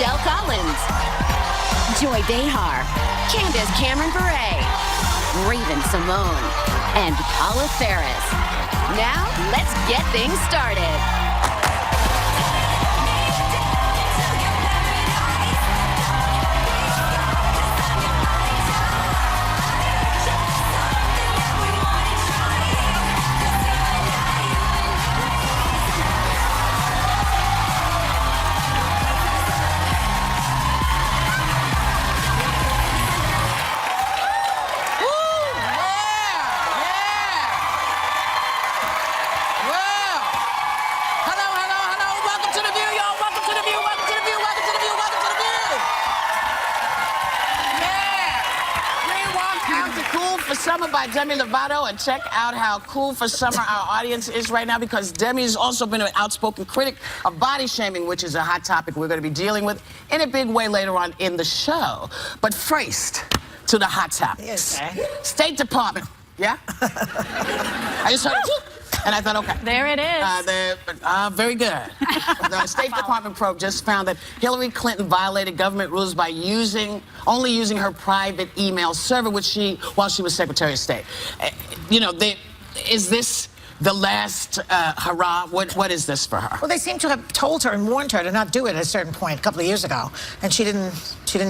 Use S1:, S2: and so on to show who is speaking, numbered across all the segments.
S1: Michelle Collins, Joy Behar, Candace Cameron Bure, Raven Simone, and Paula Ferris. Now, let's get things started.
S2: Summer by Demi Lovato, and check out how cool for summer our audience is right now, because Demi's also been an outspoken critic of body shaming, which is a hot topic we're going to be dealing with in a big way later on in the show. But first, to the hot topics. State Department. Yeah? I just heard it. And I thought, okay.
S3: There it is.
S2: Very good. The State Department probe just found that Hillary Clinton violated government rules by only using her private email server, while she was Secretary of State. You know, is this the last hurrah? What is this for her?
S4: Well, they seem to have told her and warned her to not do it at a certain point a couple of years ago, and she didn't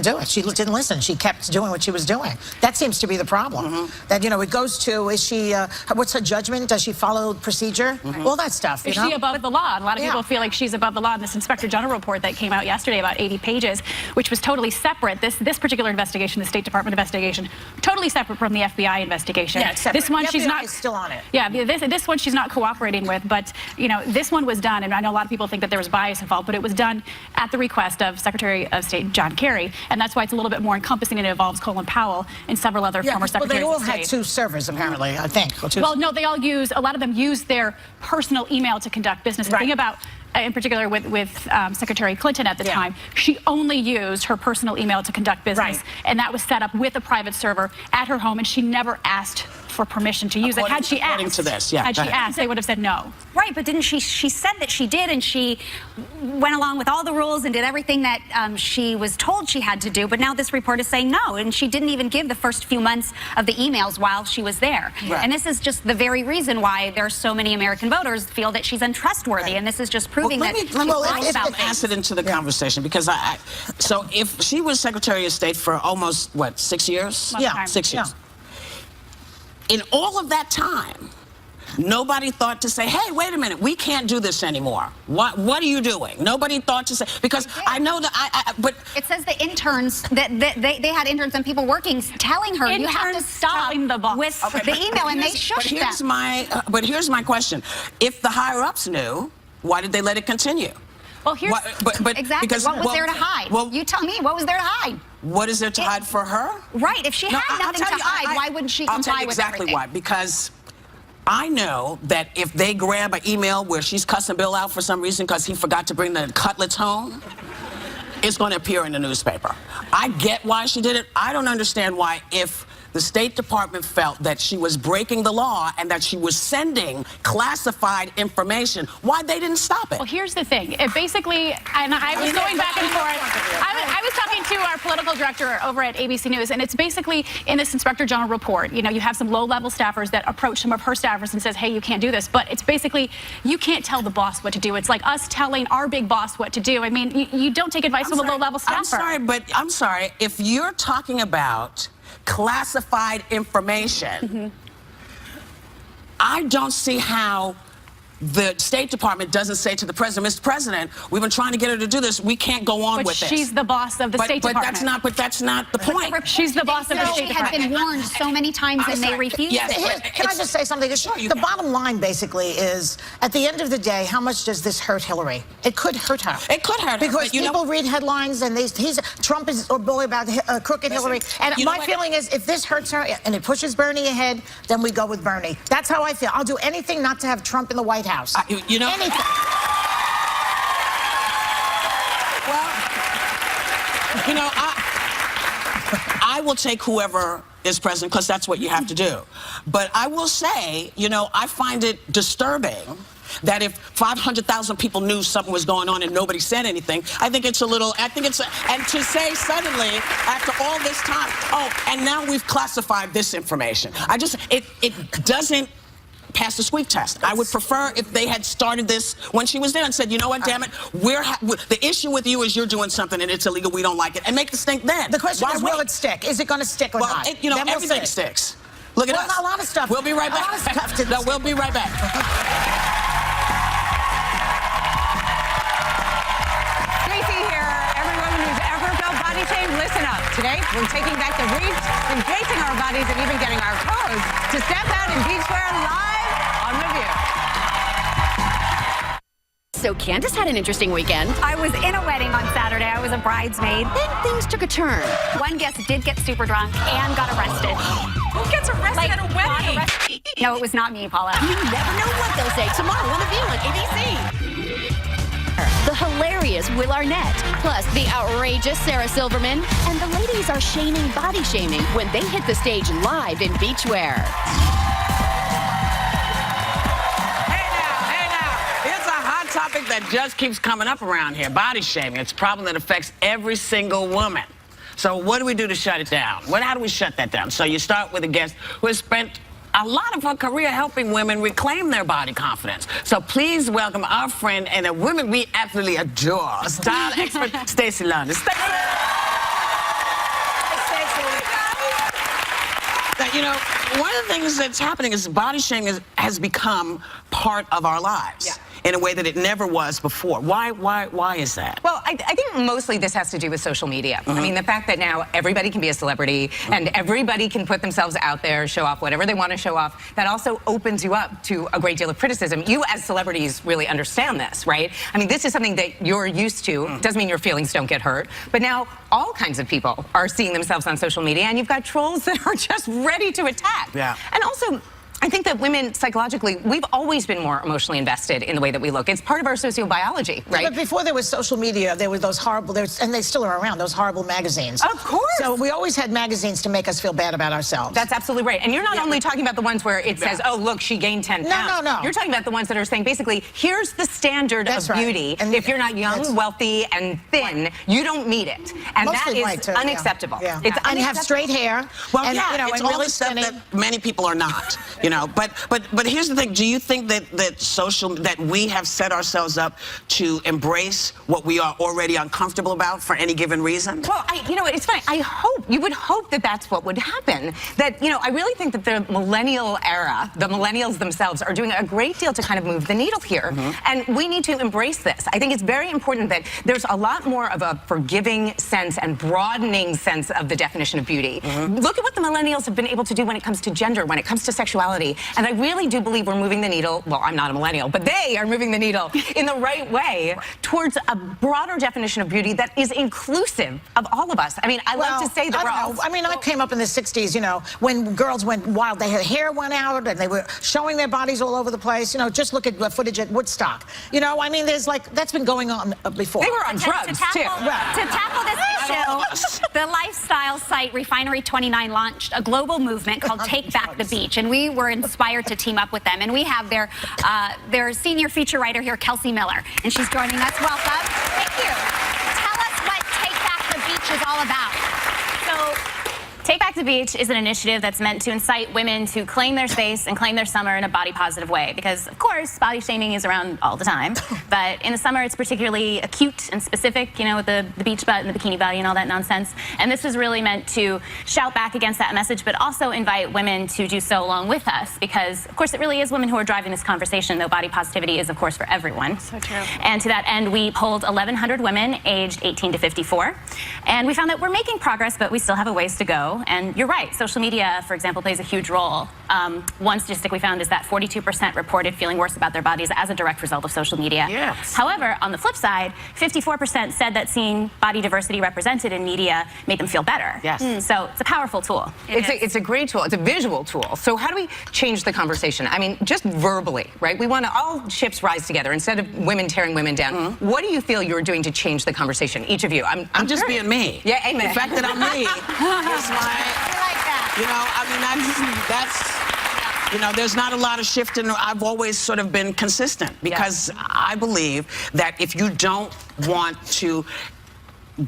S4: do it. She didn't listen. She kept doing what she was doing. That seems to be the problem. That, you know, it goes to, is she, what's her judgment? Does she follow procedure? All that stuff,
S3: Is she above the law? And a lot of people feel like she's above the law in this Inspector General report that came out yesterday, about 80 pages, which was totally separate. This particular investigation, the State Department investigation, totally separate from the FBI investigation.
S4: Yeah, it's separate.
S3: This one, she's not
S4: still on it.
S3: Yeah, this one she's not cooperating with, but, you know, this one was done, and I know a lot of people think that there was bias involved, but it was done at the request of Secretary of State John Kerry, and that's why it's a little bit more encompassing, and it involves Colin Powell and several other former secretaries
S4: well,
S3: of
S4: they
S3: state.
S4: all had two servers, apparently, I think.
S3: Well, no, they all a lot of them use their personal email to conduct business. The thing about, in particular with Secretary Clinton at the time, she only used her personal email to conduct business, and that was set up with a private server at her home, and she never asked for permission to use it. Had she asked, they would have said no.
S5: Right, but didn't she said that she did, and she went along with all the rules and did everything that she was told she had to do, but now this report is saying no, and she didn't even give the first few months of the emails while she was there. And this is just the very reason why there are so many American voters feel that she's untrustworthy, and this is just proving that she's lying about things.
S2: Pass it into the conversation, because so if she was Secretary of State for almost, what, 6 years?
S3: Yeah.
S2: 6 years. In all of that time, nobody thought to say, hey, wait a minute, we can't do this anymore. What are you doing? Nobody thought to say, because I know that but
S5: it says the interns, that they had interns and people working telling her, you have to stop with the email, and they shushed them.
S2: But here's my question. If the higher-ups knew, why did they let it continue?
S5: Well, here's exactly what was there to hide? Well, you tell me, what was there to hide?
S2: What is there to hide for her?
S5: Right, if she had nothing to hide, why wouldn't she comply with everything?
S2: I'll tell you exactly why. Because I know that if they grab an email where she's cussing Bill out for some reason because he forgot to bring the cutlets home, it's going to appear in the newspaper. I get why she did it. I don't understand why, if the State Department felt that she was breaking the law and that she was sending classified information, why they didn't stop it.
S3: Well, here's the thing. It basically, and I was going back and forth. I was talking to our political director over at ABC News, and it's basically in this Inspector General report. You know, you have some low-level staffers that approach some of her staffers and says, hey, you can't do this. But it's basically, you can't tell the boss what to do. It's like us telling our big boss what to do. I mean, you don't take advice from a low-level staffer.
S2: I'm sorry. If you're talking about classified information, I don't see how the State Department doesn't say to the president, Mr. President, we've been trying to get her to do this. We can't go on with this.
S3: But she's the boss of the State Department.
S2: But that's not the point.
S3: She's the boss of the State Department.
S5: She had been warned so many times, and they refused it.
S4: Can I just say something? The bottom line, basically, is, at the end of the day, how much does this hurt Hillary? It could hurt her.
S2: It could hurt her.
S4: Because people read headlines, and Trump is a bully about crooked Hillary. And my feeling is, if this hurts her and it pushes Bernie ahead, then we go with Bernie. That's how I feel. I'll do anything not to have Trump in the White House.
S2: You know,
S4: anything.
S2: Well, you know, I will take whoever is president, because that's what you have to do. But I will say, you know, I find it disturbing that if 500,000 people knew something was going on and nobody said anything, I think it's a little, and to say suddenly, after all this time, oh, and now we've classified this information. It doesn't pass the squeak test. I would prefer if they had started this when she was there and said, you know what, damn it, the issue with you is you're doing something and it's illegal, we don't like it, and make the stink then.
S4: The question is, will it stick? Is it going to stick or not?
S2: You know, everything sticks. Look at us.
S4: A lot of stuff.
S2: We'll be right back.
S4: A lot of stuff didn't
S2: No, we'll be right back.
S6: Tracy here. Everyone who's ever felt body shame, listen up. Today, we're taking back the reach, embracing our bodies, and even getting our clothes to step out in beachwear live on The View.
S1: So Candace had an interesting weekend.
S5: I was in a wedding on Saturday. I was a bridesmaid.
S1: Then things took a turn.
S5: One guest did get super drunk and got arrested.
S6: Who gets arrested at a wedding?
S5: No, it was not me, Paula.
S1: You never know what they'll say tomorrow on The View on ABC. The hilarious Will Arnett, plus the outrageous Sarah Silverman, and the ladies are body shaming when they hit the stage live in beachwear.
S2: Topic that just keeps coming up around here, body shaming. It's a problem that affects every single woman. So what do we do to shut it down? How do we shut that down? So you start with a guest who has spent a lot of her career helping women reclaim their body confidence. So please welcome our friend and a woman we absolutely adore, style expert, Stacey London. You know, one of the things that's happening is body shaming has become part of our lives in a way that it never was before. Why is that?
S6: Well, I think mostly this has to do with social media. I mean, the fact that now everybody can be a celebrity and everybody can put themselves out there, show off whatever they want to show off, that also opens you up to a great deal of criticism. You as celebrities really understand this, right? I mean, this is something that you're used to. Doesn't mean your feelings don't get hurt. But now all kinds of people are seeing themselves on social media, and you've got trolls that are just ready to attack.
S2: Yeah.
S6: And also, I think that women, psychologically, we've always been more emotionally invested in the way that we look. It's part of our sociobiology, right?
S4: But before there was social media, there were those horrible, and they still are around, those horrible magazines.
S6: Of course.
S4: So we always had magazines to make us feel bad about ourselves.
S6: That's absolutely right. And you're not only talking about the ones where it says, oh, look, she gained 10 pounds.
S4: No.
S6: You're talking about the ones that are saying, basically, here's the standard of beauty. And if you're not young, wealthy, and thin, you don't meet it. And that is unacceptable.
S4: Yeah.
S6: It's
S4: and you have straight hair.
S2: Well,
S4: and,
S2: yeah,
S4: you know,
S2: it's
S4: and
S2: all
S4: really
S2: the stuff
S4: skinny.
S2: that many people are not, you know. But here's the thing. Do you think that we have set ourselves up to embrace what we are already uncomfortable about for any given reason?
S6: Well, you know, it's funny. You would hope that that's what would happen. That, you know, I really think that the millennial era, the millennials themselves, are doing a great deal to kind of move the needle here. And we need to embrace this. I think it's very important that there's a lot more of a forgiving sense and broadening sense of the definition of beauty. Look at what the millennials have been able to do when it comes to gender, when it comes to sexuality. And I really do believe we're moving the needle, well, I'm not a millennial, but they are moving the needle in the right way towards a broader definition of beauty that is inclusive of all of us. I mean, I love to say that we're all...
S4: I mean, I came up in the 60s, you know, when girls went wild. Their hair went out and they were showing their bodies all over the place. You know, just look at the footage at Woodstock. You know, I mean, there's like, that's been going on before.
S6: They were on drugs, too.
S5: To tackle this issue, the lifestyle site Refinery 29 launched a global movement called Take Back the Beach, and we were inspired to team up with them. And we have their senior feature writer here, Kelsey Miller, and she's joining us. Welcome. Thank you. Tell us what Take Back the Beach is all about.
S3: So, Take Back the Beach is an initiative that's meant to incite women to claim their space and claim their summer in a body-positive way. Because, of course, body shaming is around all the time. But in the summer, it's particularly acute and specific, you know, with the beach butt and the bikini body and all that nonsense. And this was really meant to shout back against that message, but also invite women to do so along with us. Because, of course, it really is women who are driving this conversation, though body positivity is, of course, for everyone. So true. And to that end, we polled 1,100 women aged 18 to 54. And we found that we're making progress, but we still have a ways to go. And you're right, social media, for example, plays a huge role. One statistic we found is that 42% reported feeling worse about their bodies as a direct result of social media.
S2: Yes.
S3: However, on the flip side, 54% said that seeing body diversity represented in media made them feel better.
S2: Yes.
S3: So it's a powerful tool.
S6: It's a great tool. It's a visual tool. So how do we change the conversation? I mean, just verbally, right? We want to all ships rise together instead of women tearing women down. What do you feel you're doing to change the conversation? Each of you. I'm
S2: just being me.
S6: Yeah, amen.
S2: The fact that I'm me is my...
S5: I like that.
S2: You know, I mean, You know, there's not a lot of shifting. I've always sort of been consistent because I believe that if you don't want to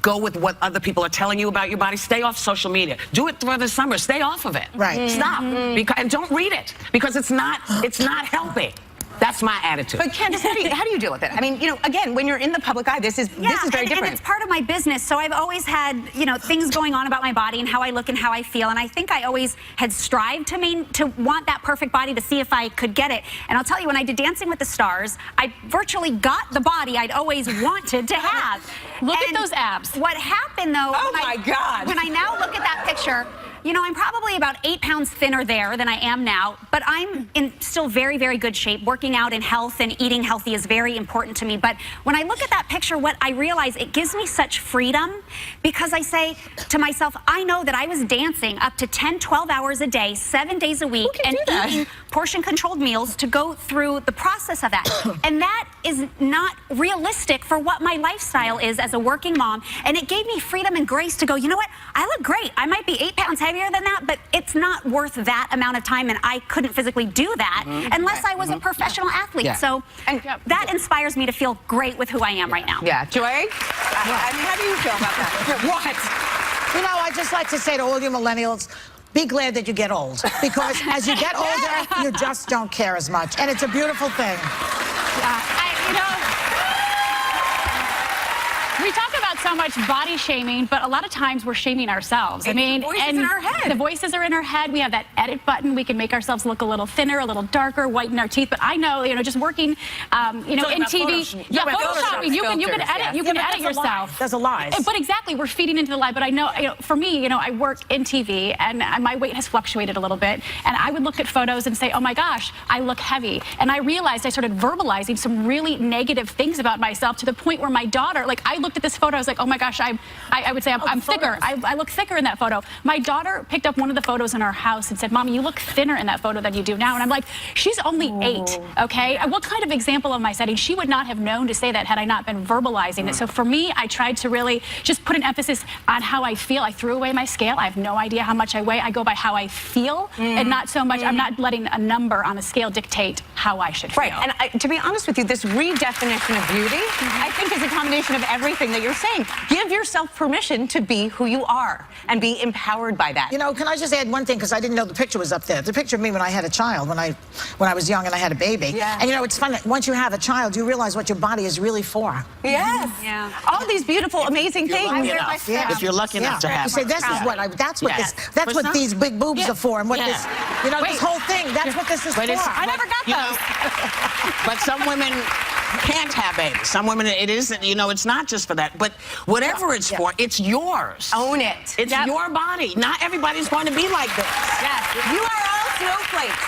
S2: go with what other people are telling you about your body, stay off social media. Do it through the summer. Stay off of it.
S4: Right.
S2: Stop. And don't read it because it's not helping. That's my attitude.
S6: But Candace, how do you deal with it? I mean, you know, again, when you're in the public eye, this is very different.
S5: And it's part of my business, so I've always had, you know, things going on about my body and how I look and how I feel, and I think I always had strived to want that perfect body to see if I could get it. And I'll tell you, when I did Dancing with the Stars, I virtually got the body I'd always wanted to have.
S3: Look at those abs.
S5: What happened, though,
S6: oh my God.
S5: when I now look at that picture, you know, I'm probably about 8 pounds thinner there than I am now, but I'm in still very, very good shape. Working out and health and eating healthy is very important to me. But when I look at that picture, what I realize, it gives me such freedom because I say to myself, I know that I was dancing up to 10, 12 hours a day, 7 days a week, and eating portion-controlled meals to go through the process of that. And that is not realistic for what my lifestyle is as a working mom. And it gave me freedom and grace to go, you know what? I look great. I might be 8 pounds heavier than that, but it's not worth that amount of time, and I couldn't physically do that unless I was a professional athlete. So that inspires me to feel great with who I am right now.
S6: Yeah. Joy? I mean, how do you feel about that?
S4: What? You know, I just like to say to all you millennials, be glad that you get old, because as you get older, you just don't care as much, and it's a beautiful thing.
S3: You know, we talk about so much body shaming, but a lot of times we're shaming ourselves. I mean,
S6: the voices in our head.
S3: The voices are in our head. We have that edit button. We can make ourselves look a little thinner, a little darker, whiten our teeth. But I know, you know, just working, you know, in TV, photoshopping. You can edit. You can edit yourself.
S4: That's a lie.
S3: But exactly, we're feeding into the lie. But I know, you know, for me, you know, I work in TV, and my weight has fluctuated a little bit. And I would look at photos and say, oh my gosh, I look heavy. And I realized I started verbalizing some really negative things about myself to the point where my daughter, like, I looked at this photo, I was like, oh my gosh, I would say I'm thicker. I look thicker in that photo. My daughter picked up one of the photos in our house and said, Mommy, you look thinner in that photo than you do now. And I'm like, she's only 8, okay? What kind of example am I setting? She would not have known to say that had I not been verbalizing it. So for me, I tried to really just put an emphasis on how I feel. I threw away my scale. I have no idea how much I weigh. I go by how I feel and not so much, I'm not letting a number on a scale dictate how I should feel.
S6: Right, and to be honest with you, this redefinition of beauty, I think is a combination of everything that you're saying. Give yourself permission to be who you are and be empowered by that.
S4: You know, can I just add one thing, because I didn't know the picture was up there. The picture of me when I had a child, when I was young and I had a baby.
S6: Yeah.
S4: And you know, it's fun that once you have a child, you realize what your body is really for.
S6: Yes. Yeah. All these beautiful, amazing things.
S2: If you're lucky enough to have
S4: You say, this is what that's what these big boobs are for, and what this, you know, this whole thing, that's what this is for.
S3: I never got those.
S2: But some women can't have babies. Some women, it isn't, you know, it's not just for that. But whatever it's for, it's yours.
S6: Own it.
S2: It's your body. Not everybody's going to be like this.
S6: Yes. You are all snowflakes.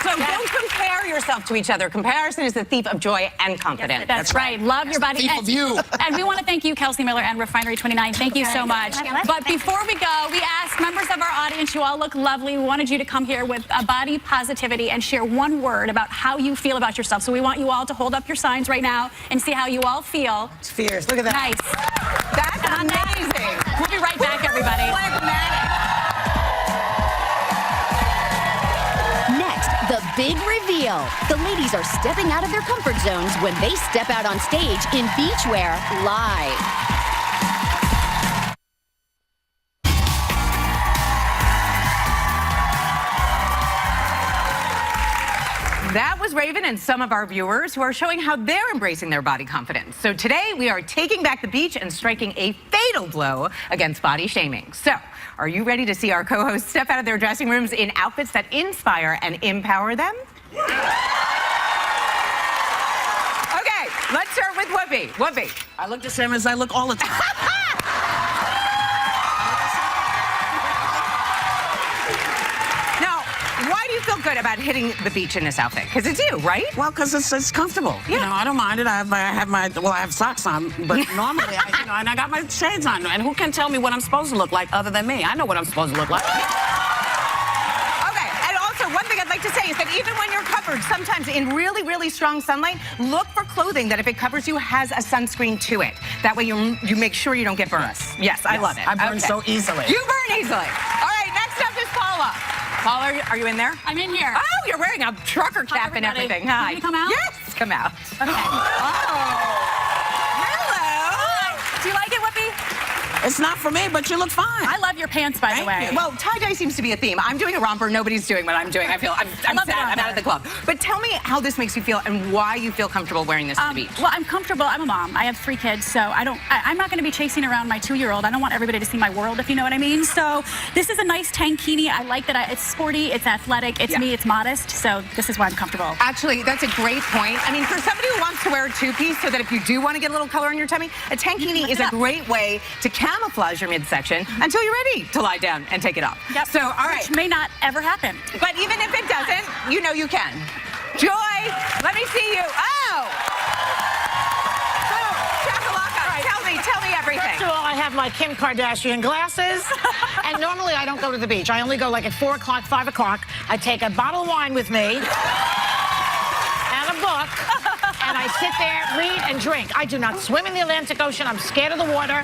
S6: So don't compare yourself to each other. Comparison is the thief of joy and confidence.
S3: That's right. Love your body.
S2: Thief of you.
S3: And we want to thank you, Kelsey Miller and Refinery 29. Thank you so much. But before we go, we asked members of our audience, you all look lovely. We wanted you to come here with a body positivity and share one word about how you feel about yourself. So we want you all to hold up your signs right now and see how you all feel.
S4: It's fierce. Look at that.
S3: Nice.
S6: That's amazing.
S3: We'll be right back, everybody.
S1: Next, the big reveal. The ladies are stepping out of their comfort zones when they step out on stage in beachwear live.
S6: That was Raven and some of our viewers who are showing how they're embracing their body confidence. So today we are taking back the beach and striking a fatal blow against body shaming. So are you ready to see our co-hosts step out of their dressing rooms in outfits that inspire and empower them? Okay, let's start with Whoopi. Whoopi.
S2: I look the same as I look all the time.
S6: You feel good about hitting the beach in this outfit? Because it's you, right?
S2: Well, because it's comfortable. Yeah. You know, I don't mind it. I have socks on, but normally, and I got my shades on. And who can tell me what I'm supposed to look like other than me? I know what I'm supposed to look like.
S6: Okay, and also one thing I'd like to say is that even when you're covered, sometimes in really, really strong sunlight, look for clothing that if it covers you has a sunscreen to it. That way you make sure you don't get burned. Yes, I love it.
S2: I burn so easily.
S6: You burn easily. All right, next up is Paula. Paula, are you in there?
S3: I'm in here.
S6: Oh, you're wearing a trucker cap and
S3: everybody.
S6: everything. Hi.
S3: Can you come out?
S6: Yes, come out.
S3: Okay.
S6: Oh. Hello.
S3: Do you like it, Whoopi?
S2: It's not for me, but you look fine.
S3: I love your pants, by the way.
S6: Well, tie-dye seems to be a theme. I'm doing a romper. Nobody's doing what I'm doing. I'm
S3: love the
S6: sad. I'm out of the club. But tell me how this makes you feel and why you feel comfortable wearing this to the beach.
S3: Well, I'm comfortable. I'm a mom. I have 3 kids, so I'm not going to be chasing around my 2-year-old. I don't want everybody to see my world, if you know what I mean. So this is a nice tankini. I like that it's sporty, it's athletic, it's me, it's modest. So this is why I'm comfortable.
S6: Actually, that's a great point. I mean, for somebody who wants to wear a 2-piece so that if you do want to get a little color on your tummy, a tankini is a great way to camouflage your midsection until you're ready to lie down and take it off.
S3: Yep.
S6: So, all right.
S3: Which may not ever happen.
S6: But even if it doesn't, you know you can. Joy, let me see you. Oh! Chakalaka, tell me everything.
S4: First of all, I have my Kim Kardashian glasses. And normally I don't go to the beach. I only go like at 4 o'clock, 5 o'clock. I take a bottle of wine with me and a book. And I sit there, read, and drink. I do not swim in the Atlantic Ocean. I'm scared of the water.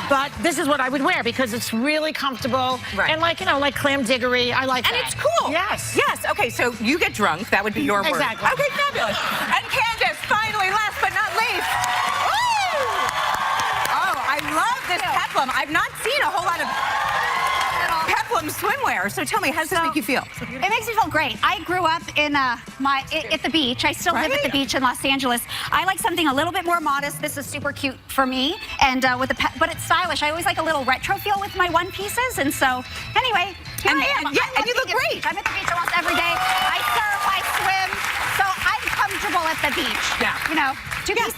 S4: But this is what I would wear because it's really comfortable.
S6: Right.
S4: And like, like clam diggery. I like that.
S6: And it's cool.
S4: Yes.
S6: Yes. Okay, so you get drunk. That would be your word.
S4: Exactly.
S6: Okay, fabulous. And Candace, finally, last but not least. Woo! Oh, I love this peplum. I've not seen a whole lot of peplum swimwear. So tell me, how does this make you feel?
S5: It makes me feel great. I grew up in at the beach. I still live at the beach in Los Angeles. I like something a little bit more modest. This is super cute for me, and but it's stylish. I always like a little retro feel with my one pieces, and so anyway, here I am.
S6: And you look great.
S5: I'm at the beach almost every day. I surf, I swim, so I'm comfortable at the beach.
S6: Yeah.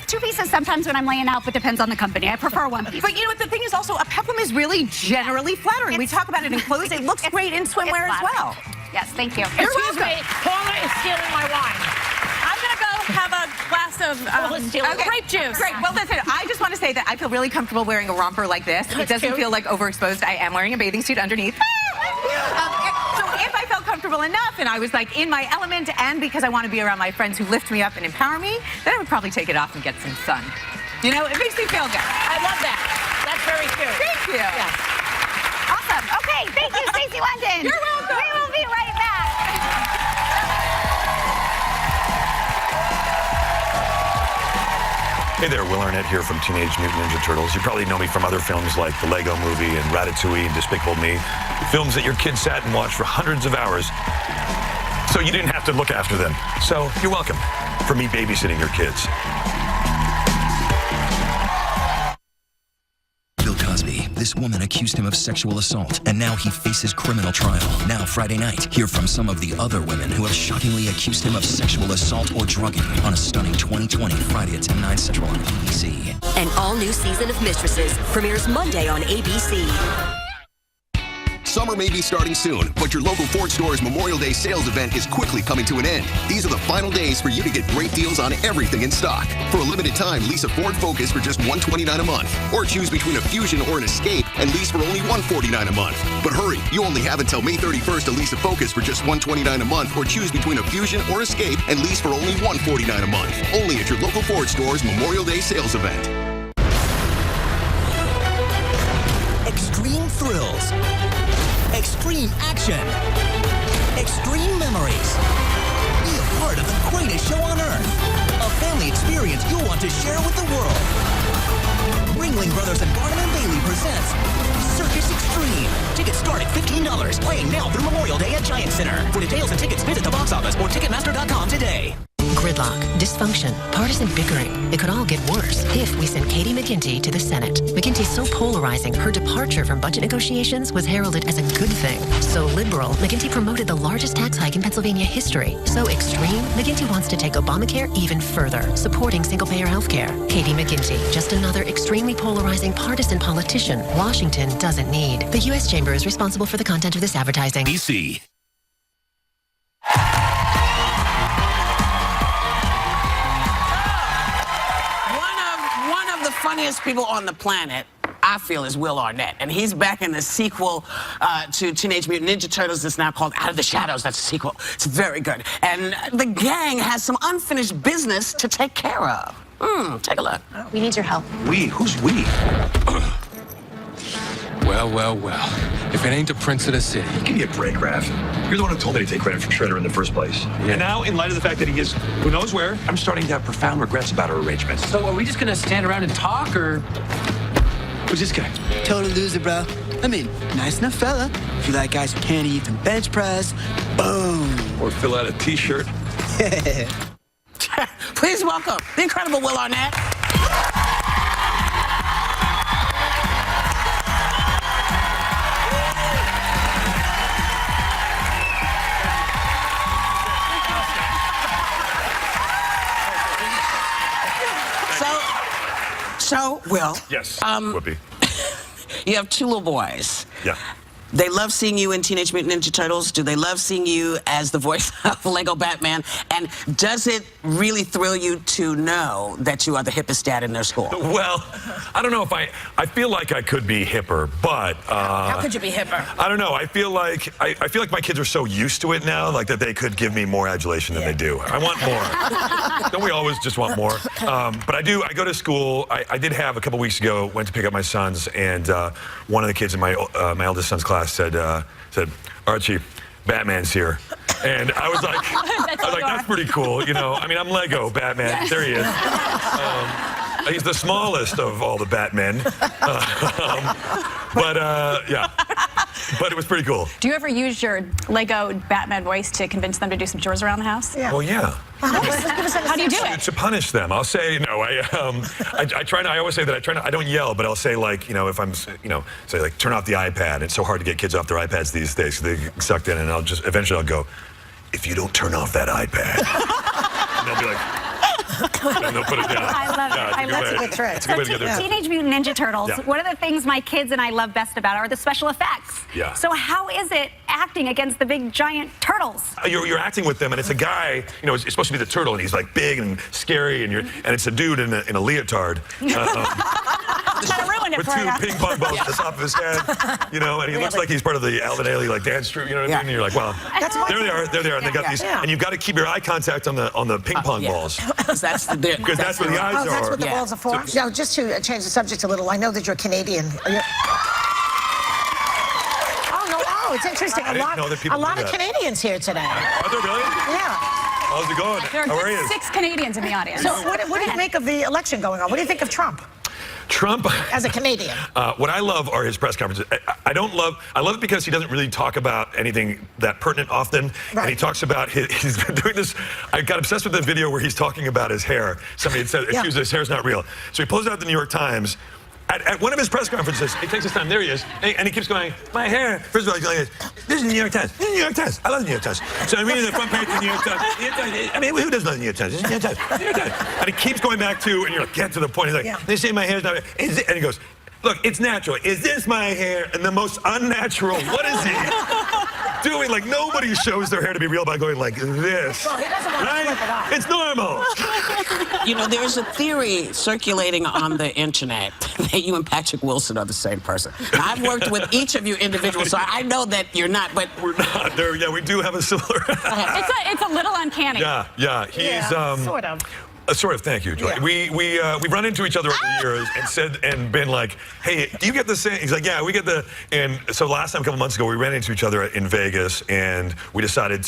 S5: Two pieces sometimes when I'm laying out, but depends on the company. I prefer one piece.
S6: But you know what, the thing is also, a peplum is really generally flattering. We talk about it in clothes. It looks great in swimwear as well.
S5: Yes, thank you.
S4: Excuse me, Paula is stealing my wine.
S3: I'm going to go have a glass of grape juice.
S6: Great. Well, listen, I just want to say that I feel really comfortable wearing a romper like this. It doesn't feel like overexposed. I am wearing a bathing suit underneath. So if I felt comfortable enough and I was like in my element and because I want to be around my friends who lift me up and empower me, then I would probably take it off and get some sun. You know, it makes me feel good.
S4: I love that. That's very cute.
S6: Thank you.
S4: Yes.
S5: Awesome. Okay, thank you, Stacey London.
S6: You're welcome.
S5: We will be right back.
S7: Hey there, Will Arnett here from Teenage Mutant Ninja Turtles. You probably know me from other films like The Lego Movie and Ratatouille and Despicable Me. Films that your kids sat and watched for hundreds of hours, so you didn't have to look after them. So you're welcome for me babysitting your kids.
S8: This woman accused him of sexual assault, and now he faces criminal trial. Now Friday night, hear from some of the other women who have shockingly accused him of sexual assault or drugging on a stunning 2020 Friday at 10, 9 Central on ABC.
S9: An all-new season of Mistresses premieres Monday on ABC.
S10: Summer may be starting soon, but your local Ford store's Memorial Day sales event is quickly coming to an end. These are the final days for you to get great deals on everything in stock. For a limited time, lease a Ford Focus for just $129 a month, or choose between a Fusion or an Escape and lease for only $149 a month. But hurry, you only have until May 31st to lease a Focus for just $129 a month, or choose between a Fusion or Escape and lease for only $149 a month. Only at your local Ford store's Memorial Day sales event.
S11: Extreme thrills. Extreme action. Extreme memories. Be a part of the greatest show on earth. A family experience you'll want to share with the world. Ringling Brothers and Barnum and Bailey presents Circus Extreme. Tickets start at $15. Playing now through Memorial Day at Giant Center. For details and tickets, visit the box office or Ticketmaster.com today.
S9: Gridlock, dysfunction, partisan bickering. It could all get worse if we send Katie McGinty to the Senate. McGinty's so polarizing, her departure from budget negotiations was heralded as a good thing. So liberal, McGinty promoted the largest tax hike in Pennsylvania history. So extreme, McGinty wants to take Obamacare even further, supporting single-payer health care. Katie McGinty, just another extremely polarizing partisan politician Washington doesn't need. The U.S. Chamber is responsible for the content of this advertising.
S11: DC.
S2: Funniest people on the planet, I feel, is Will Arnett. And he's back in the sequel to Teenage Mutant Ninja Turtles that's now called Out of the Shadows. That's a sequel. It's very good. And the gang has some unfinished business to take care of. Take a look.
S9: We need your help.
S7: We? Who's we?
S12: Well. if it ain't the prince of the city.
S7: Give me a break, Raph. You're the one who told me to take credit from Shredder in the first place. Yeah. And now, in light of the fact that he is who knows where, I'm starting to have profound regrets about our arrangements.
S13: So are we just gonna stand around and talk, or
S7: Who's this guy?
S14: Total loser, bro. I mean, nice enough fella. If you like guys who can't even bench press, boom.
S7: Or fill out a T-shirt.
S2: Please welcome the incredible Will Arnett. So, Will.
S7: Yes, Whoopi.
S2: You have two little boys.
S7: Yeah.
S2: They love seeing you in Teenage Mutant Ninja Turtles. Do they love seeing you as the voice of Lego Batman? And does it really thrill you to know that you are the hippest dad in their school?
S7: Well, I don't know if I feel like I could be hipper, but
S4: How could you be hipper?
S7: I don't know. I feel like my kids are so used to it now, like that they could give me more adulation than they do. I want more. Don't we always just want more? But I do. I go to school. I did have a couple weeks ago. Went to pick up my sons, and one of the kids in my eldest son's class said, Archie, Batman's here. And I was like, that's pretty cool, you know. I mean, I'm Lego Batman. There he is. He's the smallest of all the Batmen. Yeah. But it was pretty cool.
S3: Do you ever use your Lego Batman voice to convince them to do some chores around the house?
S4: Yeah.
S7: Well, yeah.
S3: How do you do it?
S7: To punish them, I'll say, no, I try not, I always say that I don't yell, but I'll say, like, you know, if I'm, you know, say, like, turn off the iPad. It's so hard to get kids off their iPads these days, because they get sucked in, and eventually I'll go, if you don't turn off that iPad. And they'll be like, and they'll put it down.
S5: I love it. I love
S4: That's a good trick.
S7: It's a good way to get their
S5: Teenage Mutant Ninja Turtles,
S7: Yeah.
S5: one of the things my kids and I love best about it are the special effects.
S7: Yeah.
S5: So how is it acting against the big giant turtles?
S7: You're acting with them, and it's a guy, you know, it's supposed to be the turtle, and he's like big and scary, and it's a dude in a leotard.
S5: I ruined it
S7: With
S5: for
S7: two
S5: you.
S7: ping pong balls at the top of his head, you know, and he looks like he's part of the Alvin Ailey like dance troupe, you know what I mean? And you're like, wow, there they are, and they got these, and you've got to keep your eye contact on the ping pong balls.
S2: Because that's where the
S7: eyes
S4: Oh, that's what the
S2: Yeah.
S4: balls are for? Now, just to change the subject a little, I know that you're Canadian. Oh, it's interesting.
S7: I didn't know that people
S4: a lot
S7: do
S4: of
S7: that.
S4: Canadians here today.
S7: Are there really?
S4: Yeah.
S7: How's it going?
S3: There
S7: How are
S3: are
S7: you?
S3: 6 Canadians in the audience.
S4: So what do you make of the election going on? What do you think of Trump
S7: Trump,
S4: as a Canadian?
S7: what I love are his press conferences. I love it because he doesn't really talk about anything that pertinent often.
S4: Right.
S7: And he talks about, he's been doing this, I got obsessed with the video where he's talking about his hair. Somebody had said, excuse me, his hair's not real. So he pulls out the New York Times. At one of his press conferences, he takes his time, there he is, and he keeps going, my hair. First of all, he's like, this is the New York Times. This is the New York Times. I love the New York Times. So I'm reading the front page of the New York Times. I mean, who doesn't love the New York Times? This is the New York Times. New York Times. And he keeps going back to, and you're like, get to the point. He's like, they say my hair's not real. And he goes, look, it's natural. Is this my hair? And the most unnatural, what is he doing? Like, nobody shows their hair to be real by going like this.
S4: Well, he doesn't want to flip it off.
S7: It's normal.
S2: You know, there's a theory circulating on the internet that you and Patrick Wilson are the same person. Now, I've worked with each of you individually, so I know that you're not, but...
S7: We're not. There, yeah, we do have a similar...
S3: It's a little uncanny.
S7: Yeah. He's...
S4: sort of.
S7: Sort of, thank you, Joy.
S4: Yeah.
S7: We've run into each other over the years and been like, hey, do you get the same? He's like, yeah, we get the. And so last time, a couple months ago, we ran into each other in Vegas, and we decided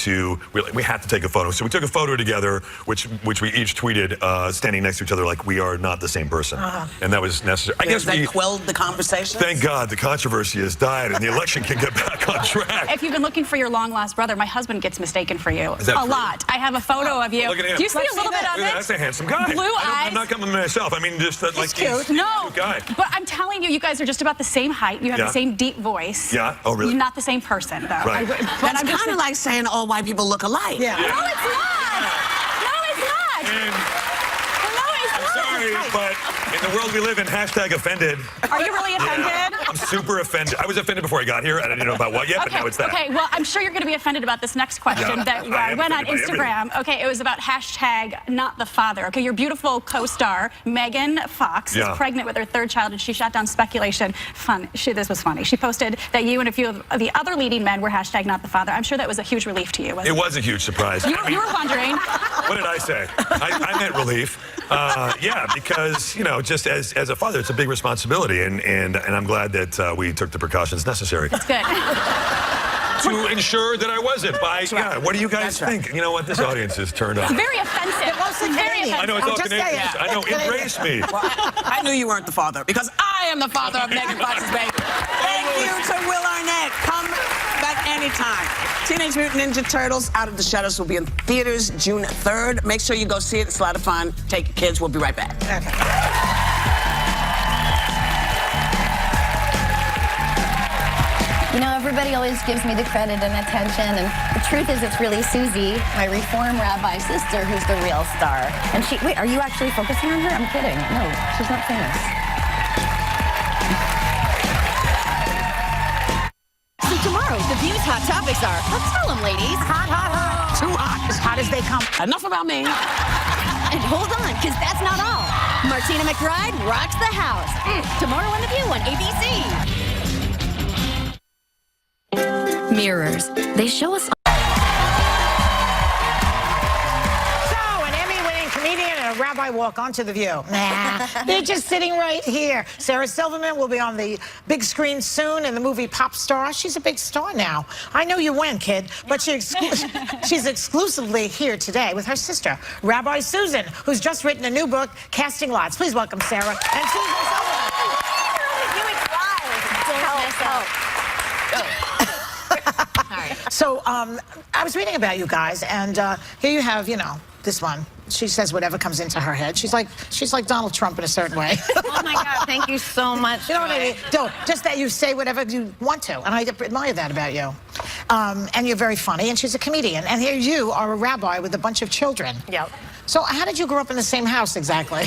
S7: we had to take a photo. So we took a photo together, which we each tweeted, standing next to each other, like we are not the same person, and that was necessary. I guess
S2: that quelled the conversation.
S7: Thank God the controversy has died, and the election can get back on track.
S3: If you've been looking for your long-lost brother, my husband gets mistaken for you.
S7: Is that true?
S3: Lot. I have a photo of you.
S7: Look at him.
S3: Do you see a little bit of it?
S7: That's a handsome guy.
S3: Blue eyes.
S7: I'm not coming to myself. I mean, just that, like,
S3: Cute.
S7: he's
S3: No,
S7: a cute guy.
S3: but I'm telling you guys are just about the same height. You have the same deep voice.
S7: Yeah. Oh, really?
S3: You're not the same person, though.
S7: Right.
S2: That's kind of like saying all white people look alike.
S4: Yeah.
S3: No, it's not. No, it's not.
S7: And
S3: No, it's
S7: I'm
S3: not.
S7: sorry, but in the world we live in, hashtag offended.
S3: Are you really offended?
S7: I'm super offended. I was offended before I got here. I didn't know about what yet, but now it's that.
S3: Okay, well, I'm sure you're going to be offended about this next question
S7: Yeah,
S3: that
S7: I am
S3: went on
S7: offended by
S3: Instagram. Okay, it was about hashtag not the father. Okay, your beautiful co-star, Megan Fox, is pregnant with her 3rd child, and she shot down speculation. This was funny. She posted that you and a few of the other leading men were hashtag not the father. I'm sure that was a huge relief to you.
S7: It was a huge surprise.
S3: You were wondering.
S7: What did I say? I meant relief. Yeah, because, you know, just as a father, it's a big responsibility, and I'm glad that we took the precautions necessary.
S3: That's good.
S7: To ensure that I wasn't by, yeah, what do you guys think? You know what, this audience is turned on.
S3: It's very offensive. Very offensive.
S7: I know, it's all Canadian. I know, embrace me.
S2: Well, I knew you weren't the father, because I am the father of Megan Fox's baby. Thank you to Will Arnett. Come back anytime. Teenage Mutant Ninja Turtles Out of the Shadows will be in theaters June 3rd. Make sure you go see it. It's a lot of fun. Take your kids. We'll be right back.
S4: Okay.
S12: You know, everybody always gives me the credit and attention, and the truth is it's really Susie, my Reform rabbi sister, who's the real star. And she, wait, are you actually focusing on her? I'm kidding. No, she's not famous.
S1: So tomorrow, the View's hot topics are, let's tell them, ladies.
S4: Hot, hot, hot. Too hot. As hot as they come.
S2: Enough about me.
S1: And hold on, because that's not all. Martina McBride rocks the house. Tomorrow on The View on ABC.
S9: Mirrors. They show us.
S4: So, an Emmy-winning comedian and a rabbi walk onto The View. Nah, they're just sitting right here. Sarah Silverman will be on the big screen soon in the movie Pop Star. She's a big star now. I know you went, kid, but she's exclusively here today with her sister, Rabbi Susan, who's just written a new book, Casting Lots. Please welcome Sarah and Susan Silverman. So, I was reading about you guys, and here you have, you know, this one. She says whatever comes into her head. She's like Donald Trump in a certain way.
S12: Oh my God, thank you so much.
S4: You know what I mean? Don't, just that you say whatever you want to, and I admire that about you. And you're very funny, and she's a comedian. And here you are a rabbi with a bunch of children.
S15: Yep.
S4: So how did you grow up in the same house exactly?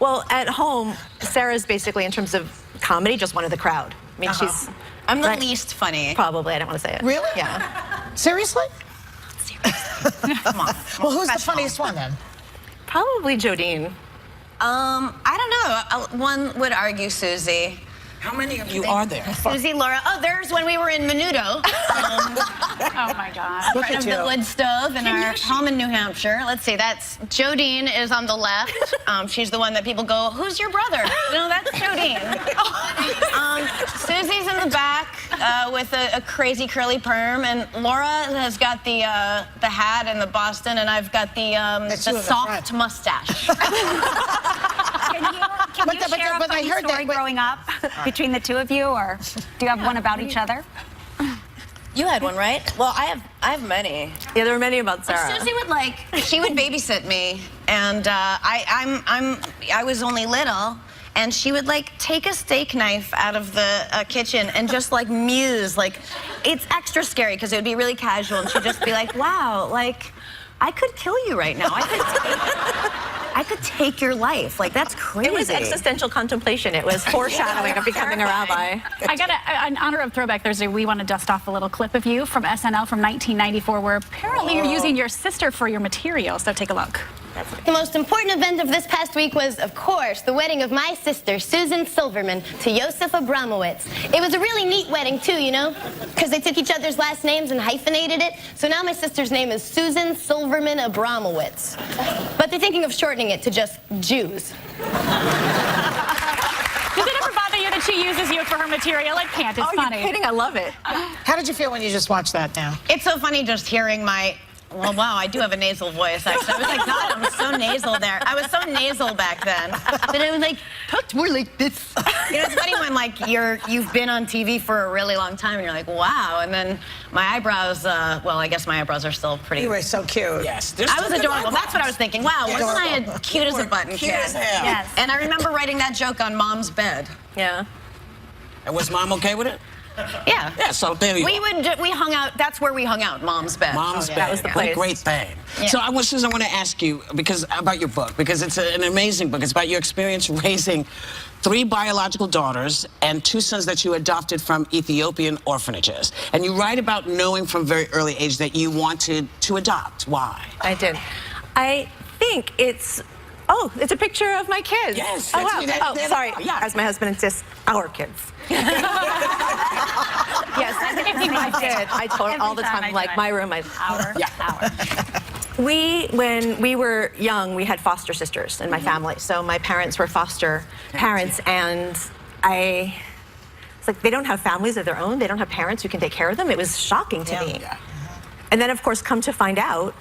S15: Well, at home, Sarah's basically, in terms of comedy, just one of the crowd. I mean,
S12: I'm the least funny.
S15: Probably, I don't want to say it.
S4: Really?
S15: Yeah.
S4: Seriously?
S12: Come on.
S4: Well, who's the funniest one then?
S15: Probably Jodine.
S12: I don't know. One would argue Susie.
S2: How many of you are there?
S12: Susie, Laura. Oh, there's when we were in Menudo.
S3: Oh my God.
S12: In front of the wood stove in our home in New Hampshire. Let's see, that's Jodine is on the left. She's the one that people go, who's your brother? No, that's Jodine. Susie's in the back with a crazy curly perm, and Laura has got the hat and the Boston, and I've got the soft mustache.
S5: Can you share a funny story growing up between the two of you, or do you have one about each other?
S12: You had one, right? Well, I have many.
S15: Yeah, there were many about Sarah.
S12: Susie would she would babysit me, and I was only little, and she would take a steak knife out of the kitchen and just muse, it's extra scary because it would be really casual, and she'd just be like, wow, I could kill you right now. I could take your life. That's crazy.
S15: It was existential contemplation. It was foreshadowing of becoming a rabbi.
S3: I got in honor of Throwback Thursday, we want to dust off a little clip of you from SNL from 1994, where apparently you're using your sister for your material. So take a look.
S16: The most important event of this past week was, of course, the wedding of my sister, Susan Silverman, to Yosef Abramowitz. It was a really neat wedding, too, you know, because they took each other's last names and hyphenated it. So now my sister's name is Susan Silverman Abramowitz. But they're thinking of shortening it to just Jews.
S3: Does it ever bother you that she uses you for her material? It can't. It's funny.
S15: You're kidding. I love it.
S4: How did you feel when you just watched that now?
S12: It's so funny just hearing my... Well, wow, I do have a nasal voice, actually. I was like, God, I'm so nasal there. I was so nasal back then. But I was talked more like this. You know, it's funny when, you've been on TV for a really long time, and you're like, wow. And then my eyebrows, well, I guess my eyebrows are still pretty...
S4: You were so cute.
S2: Yes.
S12: I was adorable. That's what I was thinking. Wow, wasn't I cute as a button
S2: Cute
S12: kid?
S2: as hell.
S12: Yes. And I remember writing that joke on Mom's bed.
S15: Yeah.
S2: And was Mom okay with it?
S12: Yeah.
S2: Yeah, so there you go.
S12: We hung out, that's where we hung out, Mom's bed.
S2: Mom's bed.
S15: That was the place.
S2: What a great thing.
S12: Yeah.
S2: So, Susan, I want to ask you about your book, because it's an amazing book. It's about your experience raising 3 biological daughters and 2 sons that you adopted from Ethiopian orphanages. And you write about knowing from a very early age that you wanted to adopt. Why?
S15: I did. I think it's... Oh, it's a picture of my kids.
S2: Yes.
S15: Oh, wow. Sorry. Yeah. As my husband insists, our kids. Yes, I did. I told her all the time, my room,
S3: our.
S15: When we were young, we had foster sisters in my family. So my parents were foster parents, and it's like they don't have families of their own. They don't have parents who can take care of them. It was shocking to me. And then, of course, come to find out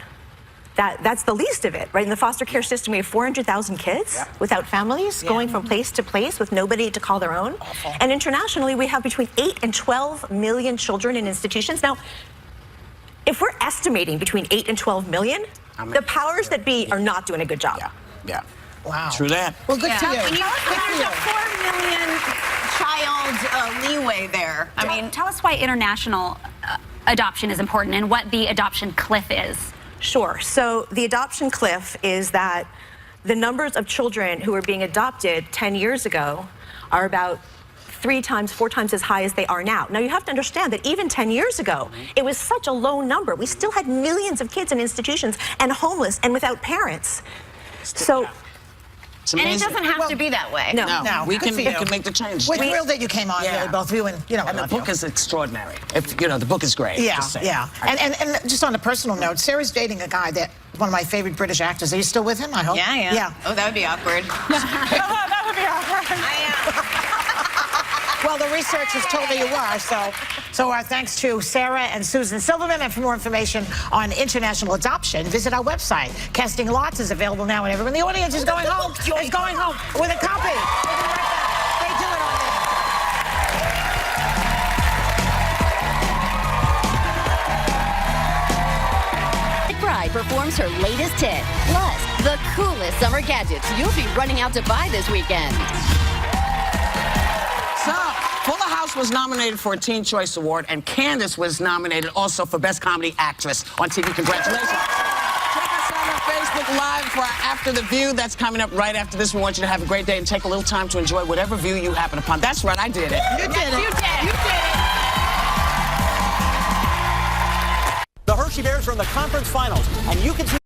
S15: that that's the least of it, right? In the foster care system, we have 400,000 kids without families going from place to place with nobody to call their own. And internationally, we have between 8 and 12 million children in institutions. Now, if we're estimating between 8 and 12 million, the powers that be are not doing a good job.
S2: Yeah.
S4: Wow.
S2: True that.
S4: Well, good for you.
S12: When there's a 4 million child leeway there. I mean,
S5: tell us why international adoption is important and what the adoption cliff is.
S15: Sure. So the adoption cliff is that the numbers of children who were being adopted 10 years ago are about 3 times, 4 times as high as they are now. Now, you have to understand that even 10 years ago, it was such a low number. We still had millions of kids in institutions and homeless and without parents. So...
S12: And it doesn't have to be that way.
S4: No.
S2: We can make the change.
S4: We're thrilled that you came on, really, both of you, and
S2: And the book is extraordinary. The book is great.
S4: Yeah. And just on a personal note, Sarah's dating a guy that one of my favorite British actors. Are you still with him? I hope.
S12: Yeah. Oh, that would be awkward.
S4: That would be awkward. Well, the research has told me you are, so our thanks to Sarah and Susan Silverman. And for more information on international adoption, visit our website. Casting Lots is available now, and everyone in the audience is going home. Is going home with a copy. We'll be right back. They do it all
S1: day. Bride performs her latest hit, plus the coolest summer gadgets you'll be running out to buy this weekend.
S2: So, Fuller House was nominated for a Teen Choice Award, and Candace was nominated also for Best Comedy Actress on TV. Congratulations. Check us out on Facebook Live for our After the View. That's coming up right after this. We want you to have a great day and take a little time to enjoy whatever view you happen upon. That's right, I did it.
S4: You did it.
S12: You did it.
S11: The Hershey Bears are in the conference finals, and you can see